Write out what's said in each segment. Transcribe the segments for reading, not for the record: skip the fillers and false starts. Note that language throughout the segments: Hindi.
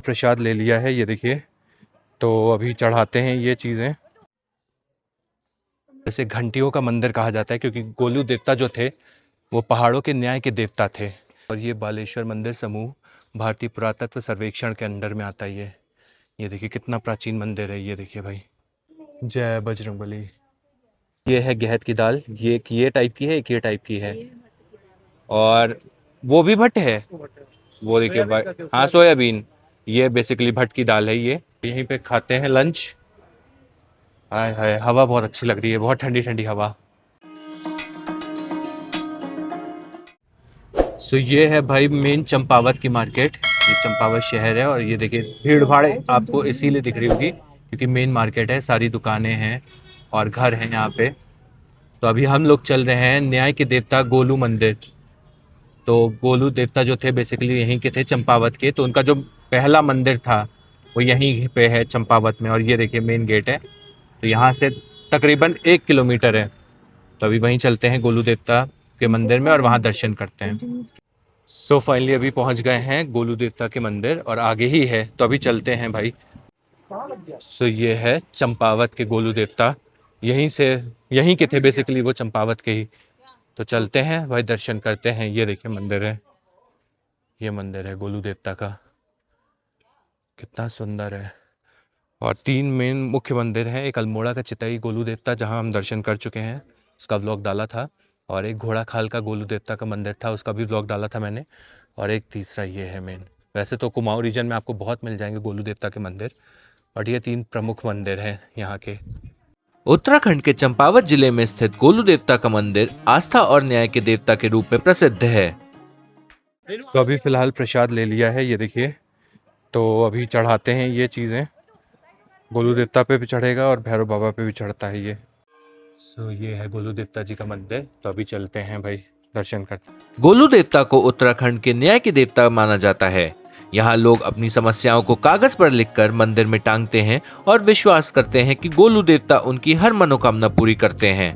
प्रसाद ले लिया है, ये देखिए। तो अभी चढ़ाते हैं ये चीज़ें। जैसे घंटियों का मंदिर कहा जाता है क्योंकि गोलू देवता जो थे वो पहाड़ों के न्याय के देवता थे। और ये बालेश्वर मंदिर समूह भारतीय पुरातत्व सर्वेक्षण के अंडर में आता है। ये देखिए कितना प्राचीन मंदिर है, ये देखिए भाई। जय बजरंगबली। ये है गहत की दाल, ये एक ये टाइप की है, एक ये टाइप की है। और वो भी भट्ट है, वो देखिए भाई। हाँ, सोयाबीन। ये बेसिकली भट्ट की दाल है। ये यहीं पे खाते हैं लंच। हाय हाय, हवा बहुत अच्छी लग रही है, बहुत ठंडी ठंडी हवा। सो ये है भाई मेन चंपावत की मार्केट। ये चंपावत शहर है और ये देखिए भीड़ भाड़ आपको इसीलिए दिख रही होगी क्योंकि मेन मार्केट है, सारी दुकानें हैं और घर हैं यहाँ पे। तो अभी हम लोग चल रहे हैं न्याय के देवता गोलू मंदिर। तो गोलू देवता जो थे बेसिकली यहीं के थे, चंपावत के। तो उनका जो पहला मंदिर था वो यहीं पे है चंपावत में। और ये देखिए मेन गेट है। तो यहाँ से तकरीबन 1 किलोमीटर है। तो अभी वहीं चलते हैं गोलू देवता के मंदिर में और वहाँ दर्शन करते हैं। सो फाइनली अभी पहुंच गए हैं गोलू देवता के मंदिर और आगे ही है, तो अभी चलते हैं भाई। सो ये है चंपावत के गोलू देवता, यहीं से यहीं के थे बेसिकली वो, चंपावत के ही। तो चलते हैं भाई, दर्शन करते हैं। ये देखिए मंदिर है, ये मंदिर है गोलू देवता का, कितना सुंदर है। और 3 मेन मुख्य मंदिर हैं। एक अल्मोड़ा का चितई गोलू देवता जहां हम दर्शन कर चुके हैं, उसका व्लॉग डाला था। और एक घोड़ा खाल का गोलू देवता का मंदिर था, उसका भी व्लॉग डाला था मैंने। और एक तीसरा ये है मेन। वैसे तो कुमाऊं रीजन में आपको बहुत मिल जाएंगे गोलू देवता के मंदिर, बट ये 3 प्रमुख मंदिर हैं यहाँ के। उत्तराखंड के चंपावत जिले में स्थित गोलू देवता का मंदिर आस्था और न्याय के देवता के रूप में प्रसिद्ध है। तो अभी फिलहाल प्रसाद ले लिया है, ये देखिए। तो अभी चढ़ाते हैं ये चीज़ें। गोलू देवता पे भी चढ़ेगा और भैरव बाबा पे भी चढ़ता है ये। सो ये है गोलू देवता जी का मंदिर। तो अभी चलते हैं भाई, दर्शन करते। गोलू देवता को उत्तराखंड के न्याय के देवता माना जाता है। यहाँ लोग अपनी समस्याओं को कागज पर लिखकर मंदिर में टांगते हैं और विश्वास करते हैं कि गोलू देवता उनकी हर मनोकामना पूरी करते हैं।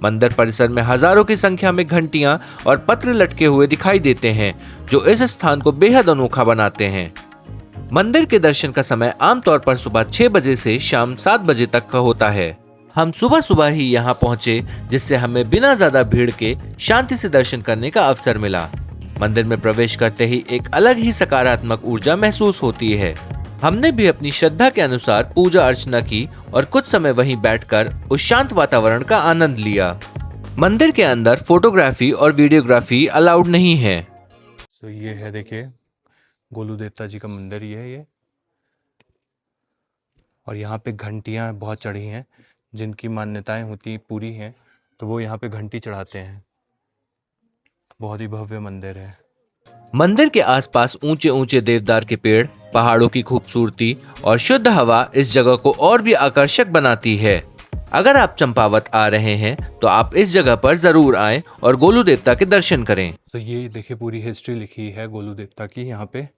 मंदिर परिसर में हजारों की संख्या में घंटियां और पत्र लटके हुए दिखाई देते हैं, जो इस स्थान को बेहद अनोखा बनाते हैं। मंदिर के दर्शन का समय आमतौर पर सुबह 6 बजे से शाम 7 बजे तक का होता है। हम सुबह सुबह ही यहाँ पहुँचे, जिससे हमें बिना ज्यादा भीड़ के शांति से दर्शन करने का अवसर मिला। मंदिर में प्रवेश करते ही एक अलग ही सकारात्मक ऊर्जा महसूस होती है। हमने भी अपनी श्रद्धा के अनुसार पूजा अर्चना की और कुछ समय वहीं बैठकर उस शांत वातावरण का आनंद लिया। मंदिर के अंदर फोटोग्राफी और वीडियोग्राफी अलाउड नहीं है। सो ये है देखिए गोलू देवता जी का मंदिर, ये है ये। और यहाँ पे घंटियाँ बहुत चढ़ी हैं, जिनकी मान्यताएं होती पूरी हैं तो वो यहाँ पे घंटी चढ़ाते हैं। बहुत ही भव्य मंदिर है। मंदिर के आसपास ऊंचे ऊंचे देवदार के पेड़, पहाड़ों की खूबसूरती और शुद्ध हवा इस जगह को और भी आकर्षक बनाती है। अगर आप चंपावत आ रहे हैं तो आप इस जगह पर जरूर आएं और गोलू देवता के दर्शन करें। तो ये देखिए पूरी हिस्ट्री लिखी है गोलू देवता की यहाँ पे।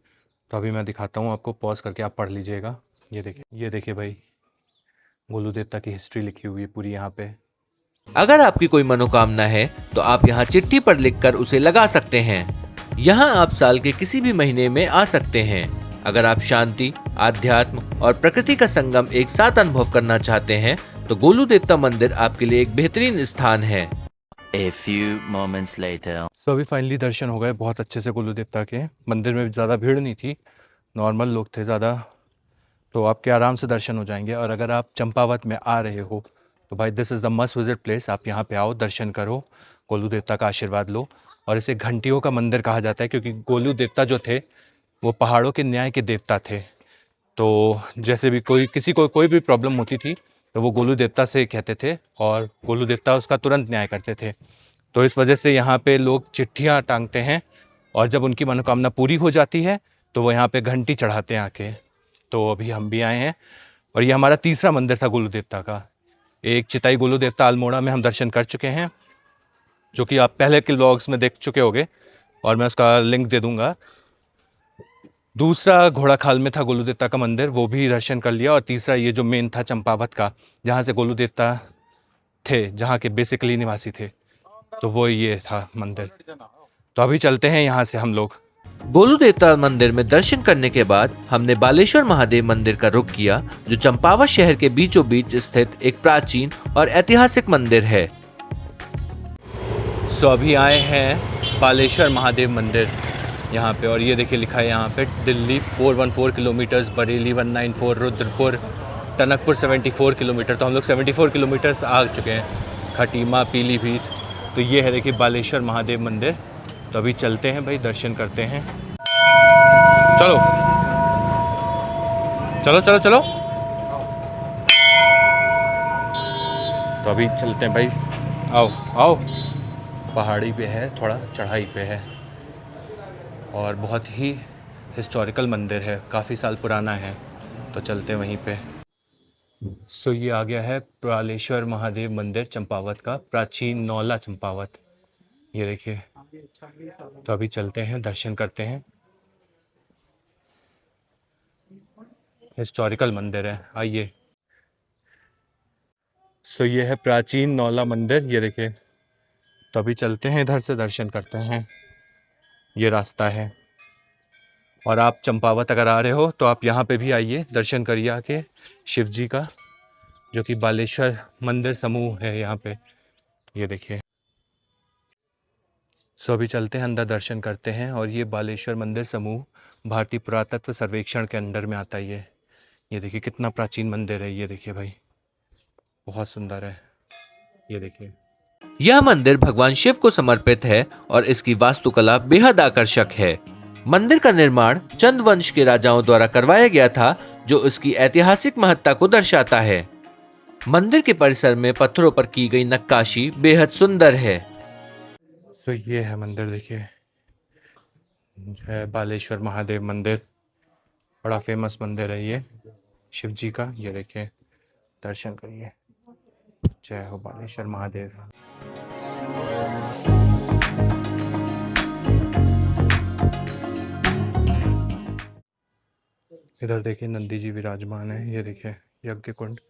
तो अभी मैं दिखाता हूँ आपको, पॉज करके आप पढ़ लीजिएगा। ये देखिए भाई, गोलू देवता की हिस्ट्री लिखी हुई है पूरी यहाँ पे। अगर आपकी कोई मनोकामना है तो आप यहाँ चिट्ठी पर लिखकर उसे लगा सकते हैं। यहाँ आप साल के किसी भी महीने में आ सकते हैं। अगर आप शांति, आध्यात्म और प्रकृति का संगम एक साथ अनुभव करना चाहते हैं तो गोलू देवता मंदिर आपके लिए एक बेहतरीन स्थान है। A few moments later. सो अभी फाइनली दर्शन हो गए बहुत अच्छे से गोलू देवता के। मंदिर में ज़्यादा भीड़ नहीं थी, नॉर्मल लोग थे ज़्यादा, तो आपके आराम से दर्शन हो जाएंगे। और अगर आप चंपावत में आ रहे हो तो भाई this is the must visit place. आप यहाँ पे आओ, दर्शन करो, गोलू देवता का आशीर्वाद लो। और इसे घंटियों का मंदिर कहा जाता है क्योंकि गोलू देवता जो थे वो पहाड़ों के न्याय के देवता थे। तो जैसे भी किसी को कोई भी प्रॉब्लम होती थी तो वो गोलू देवता से कहते थे और गोलू देवता उसका तुरंत न्याय करते थे। तो इस वजह से यहाँ पे लोग चिट्ठियाँ टांगते हैं और जब उनकी मनोकामना पूरी हो जाती है तो वो यहाँ पे घंटी चढ़ाते हैं आके। तो अभी हम भी आए हैं और ये हमारा तीसरा मंदिर था गोलू देवता का। एक चिताई गोलू देवता अल्मोड़ा में हम दर्शन कर चुके हैं, जो कि आप पहले के व्लॉग्स में देख चुके होंगे और मैं उसका लिंक दे दूंगा। दूसरा घोड़ा खाल में था गोलू देवता का मंदिर, वो भी दर्शन कर लिया। और तीसरा ये जो मेन था चंपावत का, जहाँ से गोलू देवता थे, जहाँ के बेसिकली निवासी थे, तो वो ये था मंदिर। तो अभी चलते हैं यहाँ से हम लोग। गोलू देवता मंदिर में दर्शन करने के बाद हमने बालेश्वर महादेव मंदिर का रुख किया, जो चंपावत शहर के बीचों बीच स्थित एक प्राचीन और ऐतिहासिक मंदिर है। सो अभी आए हैं बालेश्वर महादेव मंदिर यहाँ पे, और ये देखिए लिखा है यहाँ पे दिल्ली 414 किलोमीटर्स, बरेली 194, रुद्रपुर, टनकपुर 74 किलोमीटर। तो हम लोग 74 किलोमीटर्स आ चुके हैं, खटीमा, पीलीभीत। तो ये है देखिए बालेश्वर महादेव मंदिर। तो अभी चलते हैं भाई, दर्शन करते हैं। चलो चलो चलो चलो। तो अभी चलते हैं भाई, आओ आओ। पहाड़ी पे है, थोड़ा चढ़ाई पे है, और बहुत ही हिस्टोरिकल मंदिर है, काफ़ी साल पुराना है। तो चलते हैं वहीं पे। सो ये आ गया है बालेश्वर महादेव मंदिर चंपावत का, प्राचीन नौला चंपावत। ये देखिए। तो अभी चलते हैं, दर्शन करते हैं। हिस्टोरिकल मंदिर है, आइए। सो ये है प्राचीन नौला मंदिर, ये देखिए। तो अभी चलते हैं, इधर से दर्शन करते हैं। ये रास्ता है। और आप चंपावत अगर आ रहे हो तो आप यहाँ पे भी आइए, दर्शन करिए आके शिव जी का, जो कि बालेश्वर मंदिर समूह है यहाँ पे। ये देखिए। सो अभी चलते हैं अंदर, दर्शन करते हैं। और ये बालेश्वर मंदिर समूह भारतीय पुरातत्व सर्वेक्षण के अंडर में आता है। ये देखिए कितना प्राचीन मंदिर है। ये देखिए भाई, बहुत सुंदर है। ये देखिए। यह मंदिर भगवान शिव को समर्पित है और इसकी वास्तुकला बेहद आकर्षक है। मंदिर का निर्माण चंद वंश के राजाओं द्वारा करवाया गया था, जो इसकी ऐतिहासिक महत्ता को दर्शाता है। मंदिर के परिसर में पत्थरों पर की गई नक्काशी बेहद सुंदर है। तो ये है मंदिर, देखिए। जय बालेश्वर महादेव मंदिर, बड़ा फेमस मंदिर है ये शिव जी का। ये देखिए, दर्शन करिए। जय हो बालेश्वर महादेव। इधर देखिए नंदी जी विराजमान है। ये देखिए यज्ञ कुंड,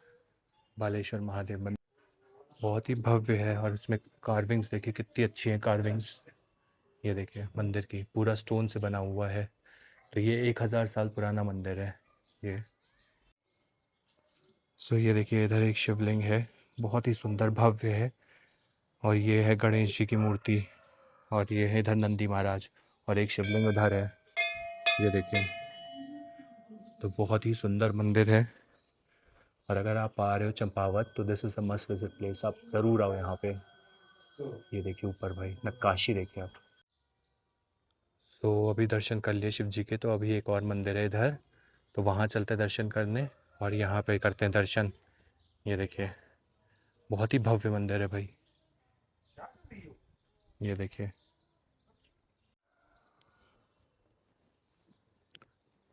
बालेश्वर महादेव मंदिर बहुत ही भव्य है। और इसमें कार्विंग्स देखिए कितनी अच्छी है कार्विंग्स। ये देखिए मंदिर की पूरा स्टोन से बना हुआ है। तो ये 1000 साल पुराना मंदिर है ये। सो ये देखिए इधर एक शिवलिंग है, बहुत ही सुंदर भव्य है। और ये है गणेश जी की मूर्ति, और ये है इधर नंदी महाराज, और एक शिवलिंग उधर है। ये देखिए। तो बहुत ही सुंदर मंदिर है। और अगर आप आ रहे हो चंपावत तो this is a must visit place, आप ज़रूर आओ यहाँ पे। ये देखिए ऊपर भाई नक्काशी देखिए आप। तो अभी दर्शन कर लिए शिव जी के। तो अभी एक और मंदिर है इधर, तो वहाँ चलते हैं दर्शन करने, और यहाँ पे करते हैं दर्शन। ये देखिए बहुत ही भव्य मंदिर है भाई। ये देखिए।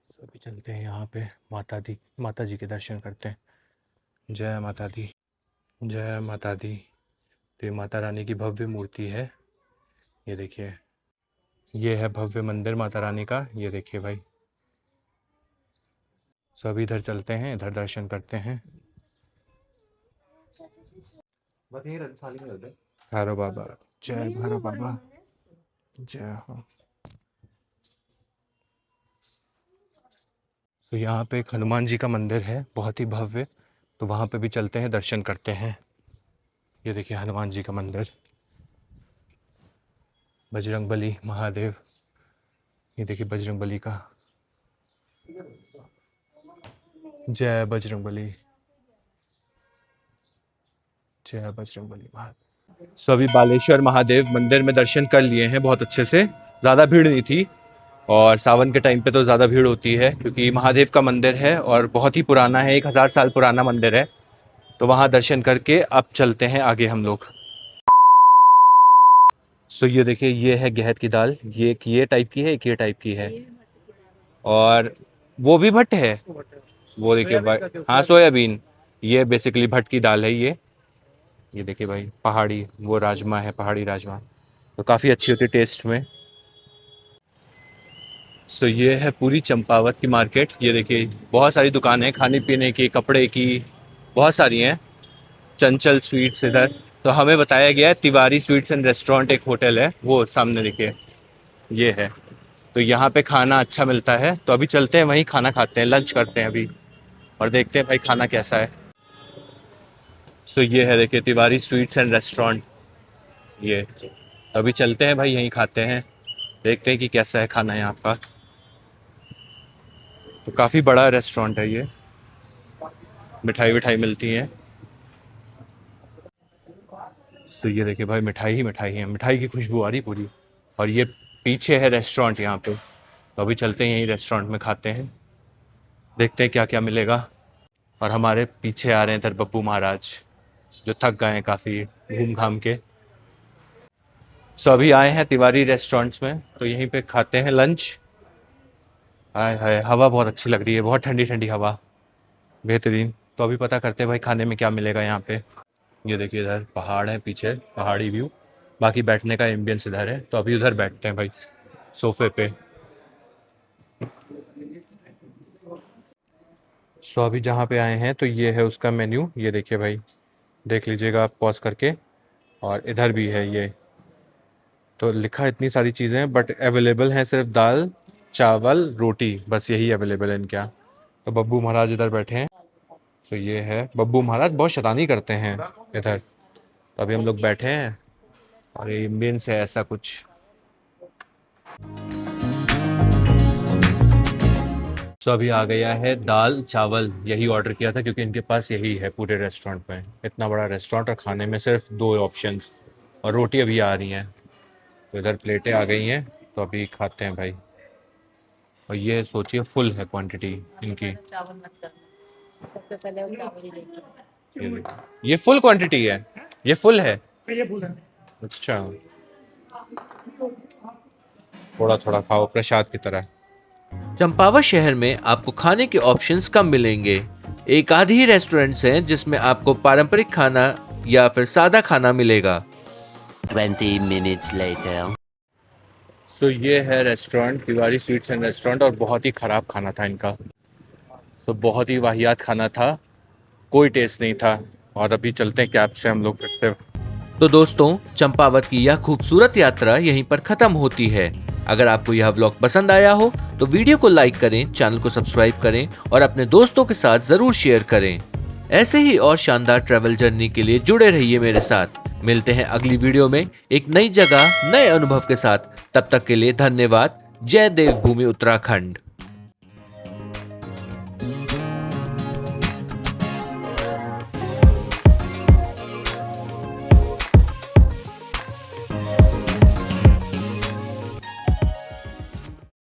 तो अभी चलते हैं यहाँ पे माता जी के दर्शन करते हैं। जय माता दी, जय माता दी। तो ये माता रानी की भव्य मूर्ति है। ये देखिए, ये है भव्य मंदिर माता रानी का। ये देखिए भाई। सब इधर चलते हैं, इधर दर्शन करते हैं। भैरव बाबा, जय भैरव बाबा, जय हो। तो यहाँ पे एक हनुमान जी का मंदिर है, बहुत ही भव्य। तो वहाँ पे भी चलते हैं, दर्शन करते हैं। ये देखिए हनुमान जी का मंदिर, बजरंगबली महादेव। ये देखिए बजरंगबली का, जय बजरंगबली, जय बजरंगबली महादेव। सो अभी बालेश्वर महादेव मंदिर में दर्शन कर लिए हैं बहुत अच्छे से, ज़्यादा भीड़ नहीं थी। और सावन के टाइम पे तो ज़्यादा भीड़ होती है, क्योंकि महादेव का मंदिर है और बहुत ही पुराना है, 1000 साल पुराना मंदिर है। तो वहाँ दर्शन करके अब चलते हैं आगे हम लोग। सो ये देखिए, ये है गहत की दाल। ये एक ये टाइप की है, एक ये टाइप की है, और वो भी भट्ट है। वो देखिए भाई, हाँ सोयाबीन। ये बेसिकली भट्ट की दाल है ये देखिए भाई, पहाड़ी वो राजमा है, पहाड़ी राजमा। तो काफ़ी अच्छी होती है टेस्ट में। सो ये है पूरी चंपावत की मार्केट। ये देखिए बहुत सारी दुकानें, खाने पीने की, कपड़े की, बहुत सारी हैं। चंचल स्वीट्स इधर। तो हमें बताया गया है तिवारी स्वीट्स एंड रेस्टोरेंट एक होटल है, वो सामने देखिए ये है। तो यहाँ पे खाना अच्छा मिलता है, तो अभी चलते हैं वहीं खाना खाते हैं, लंच करते हैं अभी और देखते हैं भाई खाना कैसा है। सो ये है देखिए तिवारी स्वीट्स एंड रेस्टोरेंट, ये तो अभी चलते हैं भाई यहीं खाते हैं, देखते हैं कि कैसा है खाना यहाँ का। तो काफ़ी बड़ा रेस्टोरेंट है ये, मिठाई विठाई मिलती है। सो ये देखिए भाई मिठाई ही मिठाई है, मिठाई की खुशबू आ रही पूरी। और ये पीछे है रेस्टोरेंट यहाँ पे, तो अभी चलते हैं यहीं रेस्टोरेंट में खाते हैं, देखते हैं क्या क्या मिलेगा। और हमारे पीछे आ रहे हैं इधर बब्बू महाराज, जो थक गए हैं काफ़ी घूम घाम के। सो अभी आए हैं तिवारी रेस्टोरेंट्स में, तो यहीं पे खाते हैं लंच। हाय हाय हवा बहुत अच्छी लग रही है, बहुत ठंडी ठंडी हवा, बेहतरीन। तो अभी पता करते हैं भाई खाने में क्या मिलेगा यहाँ पे। ये देखिए इधर पहाड़ है, पीछे पहाड़ी व्यू, बाकी बैठने का एम्बियंस इधर है, तो अभी उधर बैठते हैं भाई सोफे पे। सो अभी जहाँ पे आए हैं तो ये है उसका मेन्यू, ये देखिए भाई, देख लीजिएगा आप पॉज करके। और इधर भी है ये, तो लिखा इतनी सारी चीज़ें हैं बट अवेलेबल हैं सिर्फ दाल चावल रोटी, बस यही अवेलेबल है इनके यहाँ। तो बब्बू महाराज इधर बैठे हैं, तो ये है बब्बू महाराज, बहुत शैतानी करते हैं इधर। तो अभी हम लोग बैठे हैं और ये एम्बियंस है ऐसा कुछ। तो अभी आ गया है दाल चावल, यही ऑर्डर किया था क्योंकि इनके पास यही है पूरे रेस्टोरेंट में, इतना बड़ा रेस्टोरेंट और खाने में सिर्फ 2 ऑप्शंस, और रोटी अभी आ रही हैं। तो इधर प्लेटें आ गई हैं, तो अभी खाते हैं भाई। और ये सोचिए फुल है क्वांटिटी इनकी, चावल मत करना, सबसे पहले वो चावल ही लेके। ये देखिए, ये फुल क्वांटिटी है, ये फुल है। अच्छा, थोड़ा थोड़ा खाओ प्रसाद की तरह। चंपावत शहर में आपको खाने के ऑप्शंस कम मिलेंगे। एक आध ही रेस्टोरेंट्स हैं जिसमें आपको पारंपरिक खाना या फिर सादा खाना मिलेगा। 20 minutes later. सो ये है restaurant Tiwari sweets and restaurant, और बहुत ही ख़राब खाना था इनका। सो बहुत ही वाहियात खाना था, कोई टेस्ट नहीं था। और अभी चलते हैं कैब से हम लोग फिर से। तो दोस्तों, चंपावत की यह खूबसूरत यात्रा यहीं पर खत्म होती है। अगर आपको यह व्लॉग पसंद आया हो तो वीडियो को लाइक करें, चैनल को सब्सक्राइब करें और अपने दोस्तों के साथ जरूर शेयर करें। ऐसे ही और शानदार ट्रैवल जर्नी के लिए जुड़े रहिए मेरे साथ। मिलते हैं अगली वीडियो में एक नई जगह नए अनुभव के साथ। तब तक के लिए धन्यवाद। जय देवभूमि उत्तराखंड।